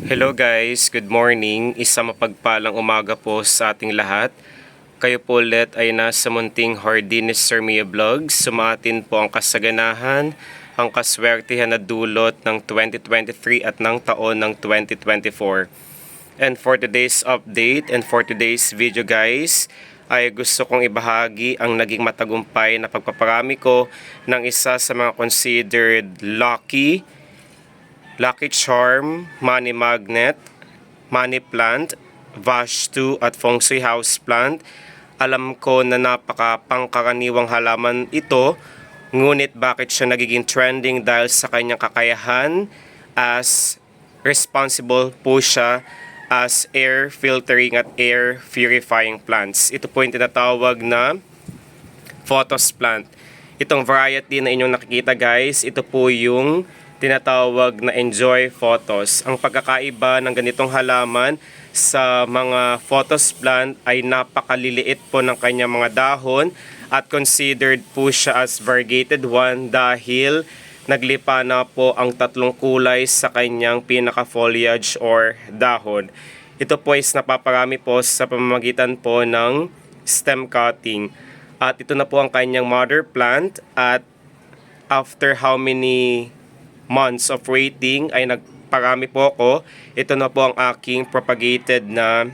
Hello guys, good morning. Isang mapagpalang umaga po sa ating lahat. Kayo po ulit ay nasa munting Hardines Sermia Vlogs. Sumatin po ang kasaganahan, ang kaswertihan na dulot ng 2023 at ng taon ng 2024. And for today's update and for today's video guys, ay gusto kong ibahagi ang naging matagumpay na pagpaparami ko ng isa sa mga considered lucky charm, money magnet, money plant, Vastu at Feng Shui house plant. Alam ko na napaka-pangkaraniwang halaman ito, ngunit bakit siya nagiging trending dahil sa kanyang kakayahan as responsible po siya as air filtering at air purifying plants. Ito po yung tinatawag na photos plant. Itong variety na inyong nakikita guys, ito po yung tinatawag na enjoy photos. Ang pagkakaiba ng ganitong halaman sa mga photos plant ay napakaliliit po ng kanyang mga dahon at considered po siya as variegated one dahil naglipa na po ang tatlong kulay sa kanyang pinaka-foliage or dahon. Ito po is napaparami po sa pamamagitan po ng stem cutting. At ito na po ang kanyang mother plant at after how many months of waiting ay nagparami po ako. Ito na po ang aking propagated na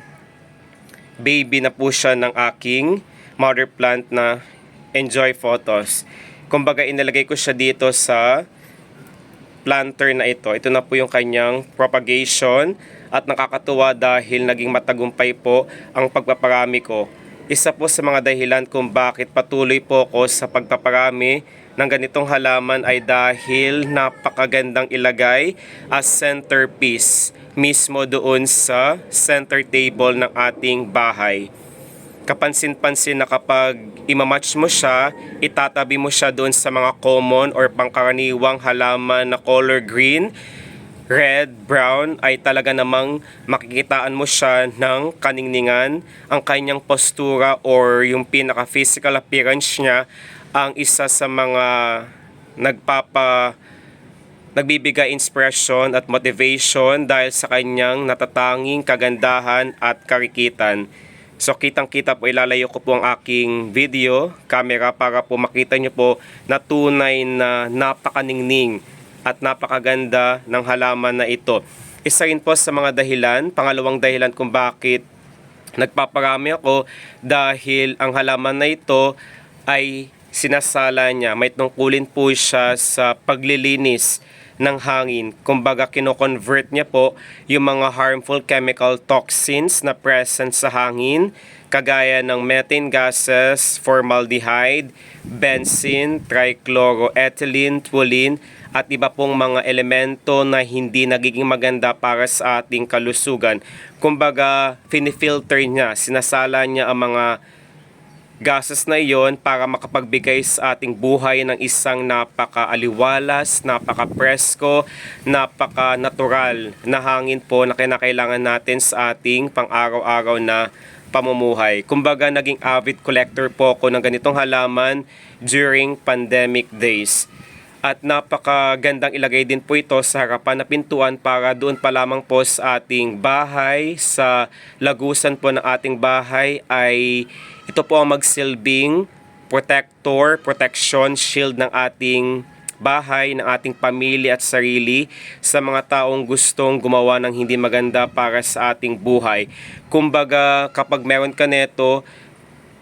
baby na po siya ng aking mother plant na enjoy photos. Kumbaga inilagay ko siya dito sa planter na ito. Ito na po yung kanyang propagation at nakakatuwa dahil naging matagumpay po ang pagpaparami ko. Isa po sa mga dahilan kung bakit patuloy po ako sa pagpaparami ng ganitong halaman ay dahil napakagandang ilagay as centerpiece mismo doon sa center table ng ating bahay. Kapansin-pansin na kapag imamatch mo siya, itatabi mo siya doon sa mga common or pangkaraniwang halaman na color green, red, brown, ay talaga namang makikitaan mo siya ng kaningningan. Ang kanyang postura or yung pinaka-physical appearance niya ang isa sa mga nagbibigay inspirasyon at motivation dahil sa kanyang natatanging kagandahan at karikitan. So kitang-kita po, ilalayo ko po ang aking video camera para po makita nyo po na tunay na napakaningning at napakaganda ng halaman na ito. Isa rin po sa mga dahilan, pangalawang dahilan kung bakit nagpaparami ako dahil ang halaman na ito ay sinasala niya. May tungkulin po siya sa paglilinis ng hangin. Kumbaga kino-convert niya po yung mga harmful chemical toxins na present sa hangin kagaya ng methane gases, formaldehyde, benzene, trichloroethylene, toluene at iba pong mga elemento na hindi nagiging maganda para sa ating kalusugan. Kumbaga finifilter niya, sinasala niya ang mga gases na iyon para makapagbigay sa ating buhay ng isang napaka-aliwalas, napaka-presko, napaka-natural na hangin po na kinakailangan natin sa ating pang-araw-araw na pamumuhay. Kumbaga naging avid collector po ako ng ganitong halaman during pandemic days. At napakagandang ilagay din po ito sa harapan na pintuan para doon pa lamang po sa ating bahay, sa lagusan po ng ating bahay ay ito po ang magsilbing protector, protection, shield ng ating bahay, ng ating pamilya at sarili sa mga taong gustong gumawa ng hindi maganda para sa ating buhay. Kumbaga kapag meron ka neto,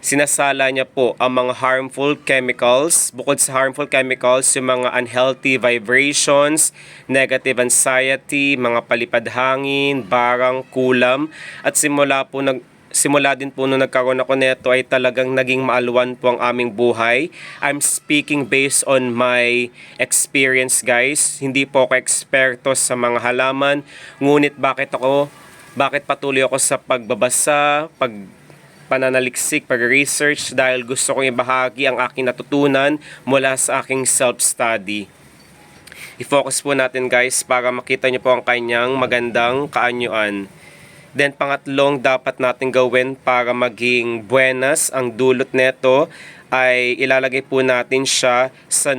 sinasala niya po ang mga harmful chemicals. Bukod sa harmful chemicals, yung mga unhealthy vibrations, negative anxiety, mga palipad hangin, barang, kulam. At simula din po nung nagkaroon ako neto ay talagang naging maalwan po ang aming buhay. I'm speaking based on my experience guys. Hindi po ako eksperto sa mga halaman. Ngunit bakit patuloy ako sa pagbabasa, pananaliksik, pag-research dahil gusto kong ibahagi ang aking natutunan mula sa aking self-study. I-focus po natin guys para makita nyo po ang kanyang magandang kaanyuan. Then pangatlong dapat natin gawin para maging buenas ang dulot neto ay ilalagay po natin siya sa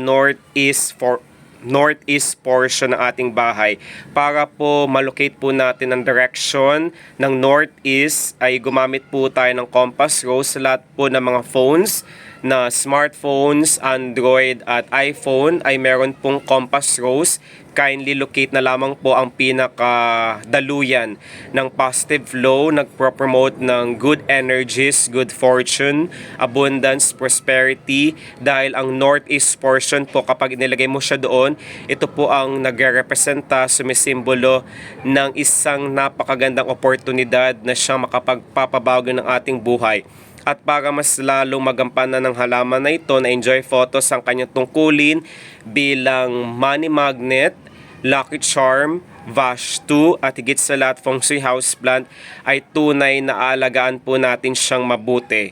northeast portion ng ating bahay. Para po malocate po natin ang direction ng northeast ay gumamit po tayo ng compass rose sa lahat po ng mga phones na smartphones, Android at iPhone ay meron pong compass rose. Kindly locate na lamang po ang pinakadaluyan ng positive flow, nagpro-promote ng good energies, good fortune, abundance, prosperity. Dahil ang northeast portion po, kapag nilagay mo siya doon, ito po ang nagre-representa, sumisimbolo ng isang napakagandang oportunidad na siyang makapagpapabago ng ating buhay. At para mas lalong magampanan ng halaman na ito na enjoy photos ang kanyang tungkulin bilang money magnet, lucky charm, Vash 2 at higit sa lahat feng shui houseplant ay tunay na aalagaan po natin siyang mabuti.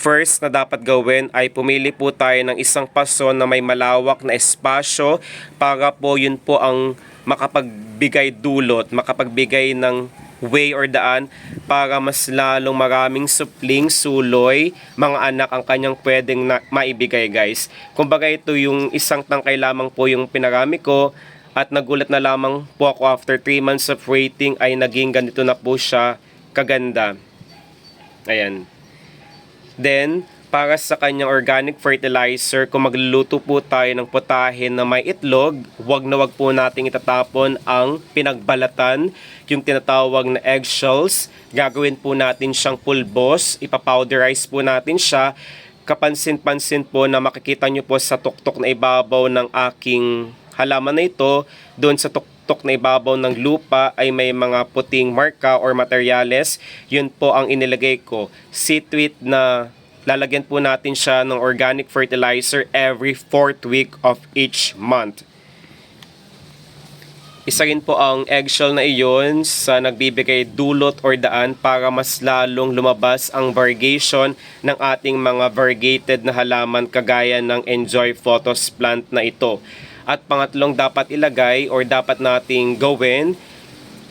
First na dapat gawin ay pumili po tayo ng isang paso na may malawak na espasyo para po yun po ang makapagbigay dulot, makapagbigay ng way or daan para mas lalong maraming supling, suloy, mga anak ang kanyang pwedeng maibigay guys. Kumbaga ito yung isang tangkay lamang po yung pinarami ko at nagulat na lamang po ako after 3 months of waiting ay naging ganito na po siya kaganda. Ayan. Then, para sa kanyang organic fertilizer, kung magluluto po tayo ng putahe na may itlog, wag na wag po nating itatapon ang pinagbalatan, yung tinatawag na eggshells. Gagawin po natin siyang pulbos, ipapowderize po natin siya. Kapansin-pansin po na makikita nyo po sa tuktok na ibabaw ng aking halaman na ito, doon sa tuktok na ibabaw ng lupa ay may mga puting marka or materyales. Yun po ang inilagay ko. See to it na lalagyan po natin siya ng organic fertilizer every 4th week of each month. Isa rin po ang eggshell na iyon sa nagbibigay dulot or daan para mas lalong lumabas ang variegation ng ating mga variegated na halaman kagaya ng Enjoy Photos plant na ito. At pangatlong dapat ilagay or dapat nating gawin,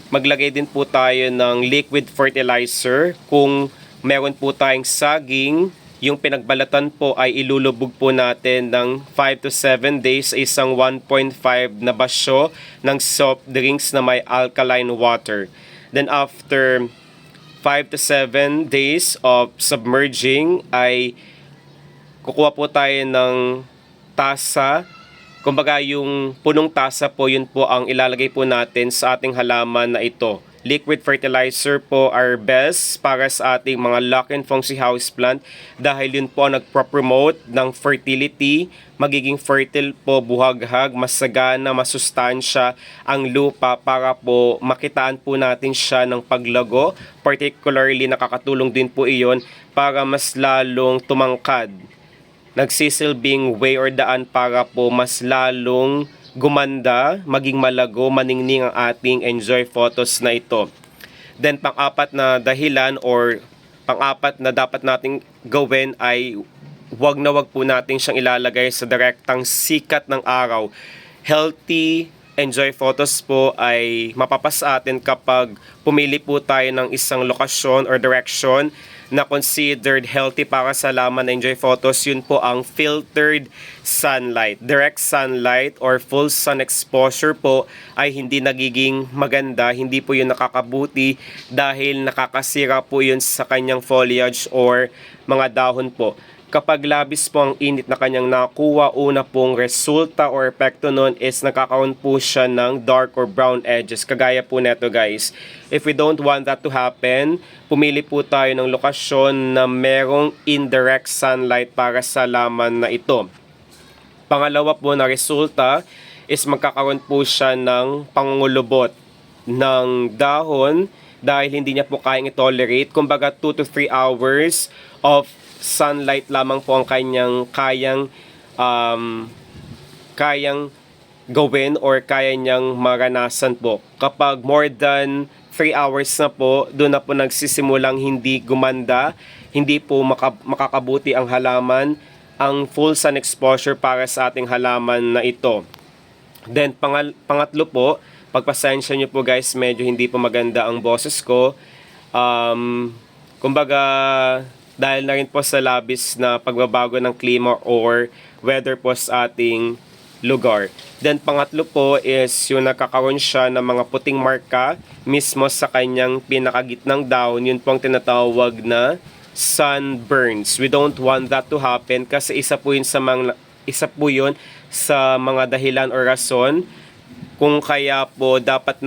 maglagay din po tayo ng liquid fertilizer. Kung meron po tayong saging, yung pinagbalatan po ay ilulubog po natin ng 5 to 7 days sa isang 1.5 na basyo ng soft drinks na may alkaline water. Then after 5 to 7 days of submerging ay kukuha po tayo ng tasa. Kumbaga yung punong tasa po, yun po ang ilalagay po natin sa ating halaman na ito. Liquid fertilizer po are best para sa ating mga luck and feng shui houseplant dahil yun po ang nagpro-promote ng fertility, magiging fertile po, buhaghag, masagana, masustansya ang lupa para po makitaan po natin siya ng paglago. Particularly nakakatulong din po iyon para mas lalong tumangkad. Nagsisilbing way or daan para po mas lalong gumanda, maging malago, maningning ang ating Enjoy Photos na ito. Then pang-apat na dahilan or pang-apat na dapat nating gawin ay wag na wag po natin siyang ilalagay sa direktang sikat ng araw. Healthy Enjoy Photos po ay mapapasa atin kapag pumili po tayo ng isang lokasyon or direction na considered healthy para sa laman na Enjoy Photos. Yun po ang filtered sunlight. Direct sunlight or full sun exposure po ay hindi nagiging maganda, hindi po yun nakakabuti dahil nakakasira po yun sa kanyang foliage or mga dahon po. Kapag labis po ang init na kanyang nakuha, una pong resulta or epekto nun is nagkakaroon po siya ng dark or brown edges. Kagaya po neto guys. If we don't want that to happen, pumili po tayo ng lokasyon na merong indirect sunlight para sa laman na ito. Pangalawa po na resulta is magkakaroon po siya ng pangungulubot ng dahon dahil hindi niya po kayang i-tolerate. Kumbaga 2 to 3 hours of sunlight lamang po ang kanyang kayang gawin or kaya niyang maranasan po. Kapag more than 3 hours na po, doon na po nagsisimulang hindi gumanda, hindi po makakabuti ang halaman, ang full sun exposure para sa ating halaman na ito. Then pangatlo po, pagpasensya nyo po guys, medyo hindi po maganda ang boses ko. Kumbaga, dahil na rin po sa labis na pagbabago ng klima or weather po sa ating lugar. Then pangatlo po is yung nakakaroon siya ng mga puting marka mismo sa kanyang pinakagitnang dahon. Yun po ang tinatawag na sunburns. We don't want that to happen kasi isa po yun sa mga dahilan o rason kung kaya po dapat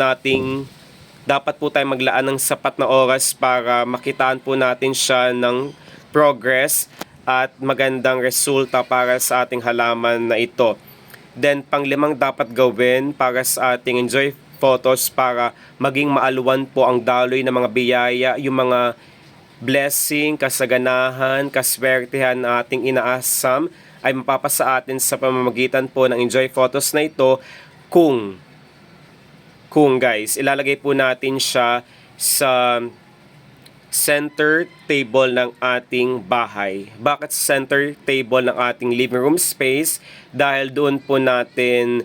po tayo maglaan ng sapat na oras para makitaan po natin siya ng progress at magandang resulta para sa ating halaman na ito. Then, panglimang dapat gawin para sa ating enjoy photos para maging maaluwan po ang daloy ng mga biyaya, yung mga blessing, kasaganahan, kaswertehan na ating inaasam ay mapapasa atin sa pamamagitan po ng enjoy photos na ito kung guys, ilalagay po natin siya sa center table ng ating bahay. Bakit center table ng ating living room space? Dahil doon po natin,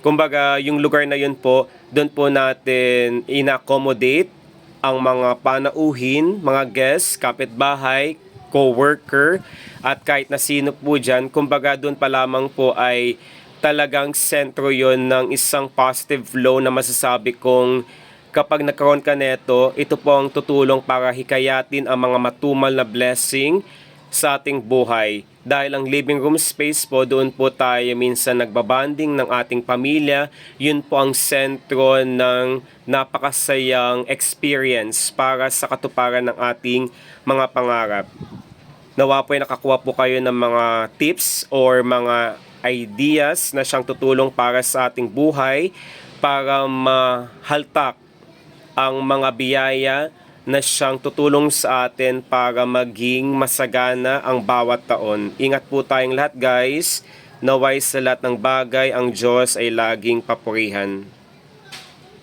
kumbaga yung lugar na yun po, doon po natin ina-accommodate ang mga panauhin, mga guests, kapitbahay, co-worker, at kahit na sino po dyan. Kumbaga doon pa lamang po ay talagang sentro yon ng isang positive flow na masasabi kong kapag nagkaroon ka neto, ito po ang tutulong para hikayatin ang mga matumal na blessing sa ating buhay. Dahil ang living room space po, doon po tayo minsan nagbabanding ng ating pamilya. Yun po ang sentro ng napakasayang experience para sa katuparan ng ating mga pangarap. Nawa po ay nakakuha po kayo ng mga tips or mga ideas na siyang tutulong para sa ating buhay para mahaltak ang mga biyaya na siyang tutulong sa atin para maging masagana ang bawat taon. Ingat po tayong lahat guys. Naway sa lahat ng bagay ang Diyos ay laging papurihan.